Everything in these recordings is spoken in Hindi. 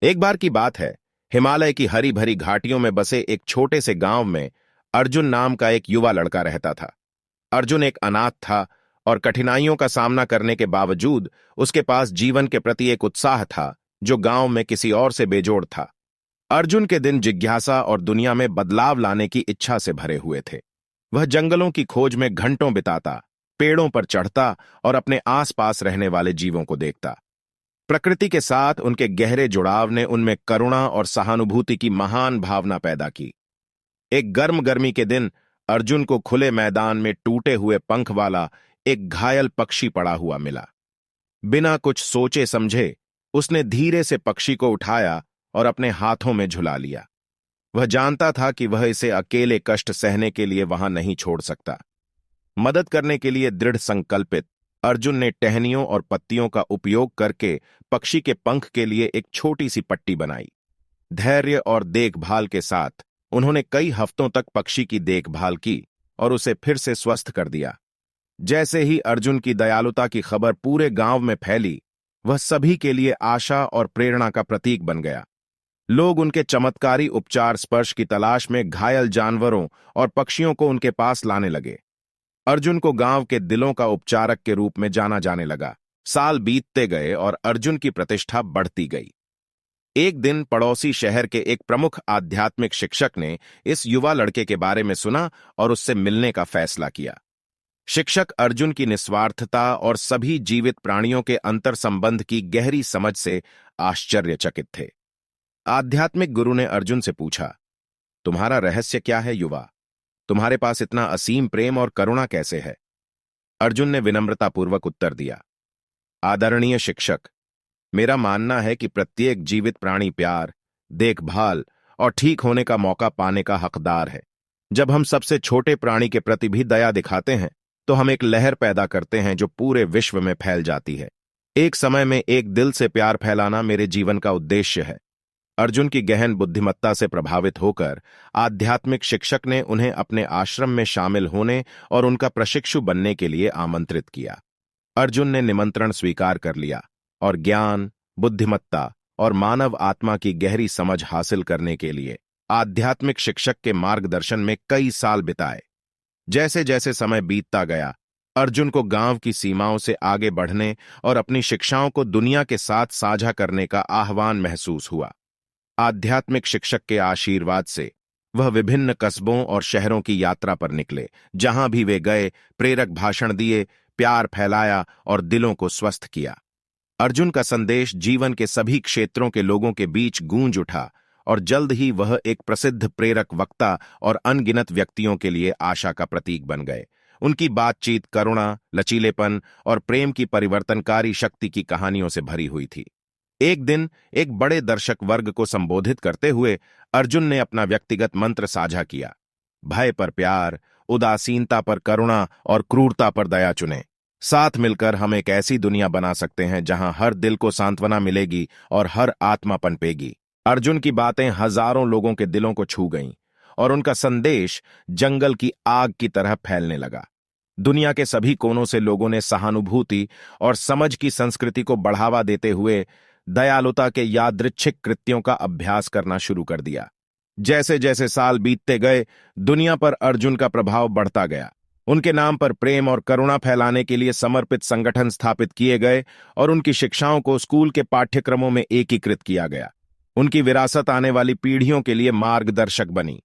एक बार की बात है। हिमालय की हरी भरी घाटियों में बसे एक छोटे से गांव में अर्जुन नाम का एक युवा लड़का रहता था। अर्जुन एक अनाथ था और कठिनाइयों का सामना करने के बावजूद उसके पास जीवन के प्रति एक उत्साह था जो गांव में किसी और से बेजोड़ था। अर्जुन के दिन जिज्ञासा और दुनिया में बदलाव लाने की इच्छा से भरे हुए थे। वह जंगलों की खोज में घंटों बिताता, पेड़ों पर चढ़ता और अपने आसपास रहने वाले जीवों को देखता। प्रकृति के साथ उनके गहरे जुड़ाव ने उनमें करुणा और सहानुभूति की महान भावना पैदा की। एक गर्मी के दिन अर्जुन को खुले मैदान में टूटे हुए पंख वाला एक घायल पक्षी पड़ा हुआ मिला। बिना कुछ सोचे समझे उसने धीरे से पक्षी को उठाया और अपने हाथों में झुला लिया। वह जानता था कि वह इसे अकेले कष्ट सहने के लिए वहां नहीं छोड़ सकता। मदद करने के लिए दृढ़ संकल्पित अर्जुन ने टहनियों और पत्तियों का उपयोग करके पक्षी के पंख के लिए एक छोटी सी पट्टी बनाई। धैर्य और देखभाल के साथ उन्होंने कई हफ्तों तक पक्षी की देखभाल की और उसे फिर से स्वस्थ कर दिया। जैसे ही अर्जुन की दयालुता की खबर पूरे गांव में फैली, वह सभी के लिए आशा और प्रेरणा का प्रतीक बन गया। लोग उनके चमत्कारी उपचार स्पर्श की तलाश में घायल जानवरों और पक्षियों को उनके पास लाने लगे। अर्जुन को गांव के दिलों का उपचारक के रूप में जाना जाने लगा। साल बीतते गए और अर्जुन की प्रतिष्ठा बढ़ती गई। एक दिन पड़ोसी शहर के एक प्रमुख आध्यात्मिक शिक्षक ने इस युवा लड़के के बारे में सुना और उससे मिलने का फैसला किया। शिक्षक अर्जुन की निस्वार्थता और सभी जीवित प्राणियों के अंतर संबंध की गहरी समझ से आश्चर्यचकित थे। आध्यात्मिक गुरु ने अर्जुन से पूछा, तुम्हारा रहस्य क्या है युवा? तुम्हारे पास इतना असीम प्रेम और करुणा कैसे है? अर्जुन ने विनम्रतापूर्वक उत्तर दिया, आदरणीय शिक्षक, मेरा मानना है कि प्रत्येक जीवित प्राणी प्यार, देखभाल और ठीक होने का मौका पाने का हकदार है। जब हम सबसे छोटे प्राणी के प्रति भी दया दिखाते हैं तो हम एक लहर पैदा करते हैं जो पूरे विश्व में फैल जाती है। एक समय में एक दिल से प्यार फैलाना मेरे जीवन का उद्देश्य है। अर्जुन की गहन बुद्धिमत्ता से प्रभावित होकर आध्यात्मिक शिक्षक ने उन्हें अपने आश्रम में शामिल होने और उनका प्रशिक्षु बनने के लिए आमंत्रित किया। अर्जुन ने निमंत्रण स्वीकार कर लिया और ज्ञान, बुद्धिमत्ता और मानव आत्मा की गहरी समझ हासिल करने के लिए आध्यात्मिक शिक्षक के मार्गदर्शन में कई साल बिताए। जैसे जैसे समय बीतता गया, अर्जुन को गांव की सीमाओं से आगे बढ़ने और अपनी शिक्षाओं को दुनिया के साथ साझा करने का आह्वान महसूस हुआ। आध्यात्मिक शिक्षक के आशीर्वाद से वह विभिन्न कस्बों और शहरों की यात्रा पर निकले। जहां भी वे गए, प्रेरक भाषण दिए, प्यार फैलाया और दिलों को स्वस्थ किया। अर्जुन का संदेश जीवन के सभी क्षेत्रों के लोगों के बीच गूंज उठा और जल्द ही वह एक प्रसिद्ध प्रेरक वक्ता और अनगिनत व्यक्तियों के लिए आशा का प्रतीक बन गए। उनकी बातचीत करुणा, लचीलेपन और प्रेम की परिवर्तनकारी शक्ति की कहानियों से भरी हुई थी। एक दिन एक बड़े दर्शक वर्ग को संबोधित करते हुए अर्जुन ने अपना व्यक्तिगत मंत्र साझा किया, भय पर प्यार, उदासीनता पर करुणा और क्रूरता पर दया चुनें। साथ मिलकर हम एक ऐसी दुनिया बना सकते हैं जहां हर दिल को सांत्वना मिलेगी और हर आत्मा पनपेगी। अर्जुन की बातें हजारों लोगों के दिलों को छू गईं और उनका संदेश जंगल की आग की तरह फैलने लगा। दुनिया के सभी कोनों से लोगों ने सहानुभूति और समझ की संस्कृति को बढ़ावा देते हुए दयालुता के यादृच्छिक कृत्यों का अभ्यास करना शुरू कर दिया। जैसे जैसे साल बीतते गए, दुनिया पर अर्जुन का प्रभाव बढ़ता गया। उनके नाम पर प्रेम और करुणा फैलाने के लिए समर्पित संगठन स्थापित किए गए और उनकी शिक्षाओं को स्कूल के पाठ्यक्रमों में एकीकृत किया गया। उनकी विरासत आने वाली पीढ़ियों के लिए मार्गदर्शक बनी।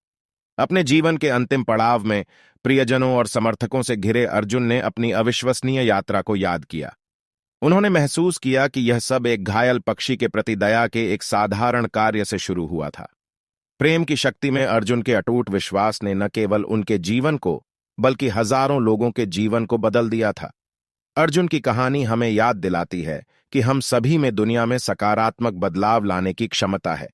अपने जीवन के अंतिम पड़ाव में प्रियजनों और समर्थकों से घिरे अर्जुन ने अपनी अविश्वसनीय यात्रा को याद किया। उन्होंने महसूस किया कि यह सब एक घायल पक्षी के प्रति दया के एक साधारण कार्य से शुरू हुआ था। प्रेम की शक्ति में अर्जुन के अटूट विश्वास ने न केवल उनके जीवन को बल्कि हजारों लोगों के जीवन को बदल दिया था। अर्जुन की कहानी हमें याद दिलाती है कि हम सभी में दुनिया में सकारात्मक बदलाव लाने की क्षमता है।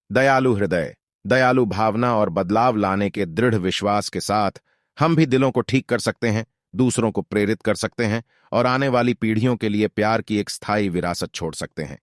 दयालु हृदय, दयालु भावना और बदलाव लाने के दृढ़ विश्वास के साथ हम भी दिलों को ठीक कर सकते हैं, दूसरों को प्रेरित कर सकते हैं और आने वाली पीढ़ियों के लिए प्यार की एक स्थायी विरासत छोड़ सकते हैं।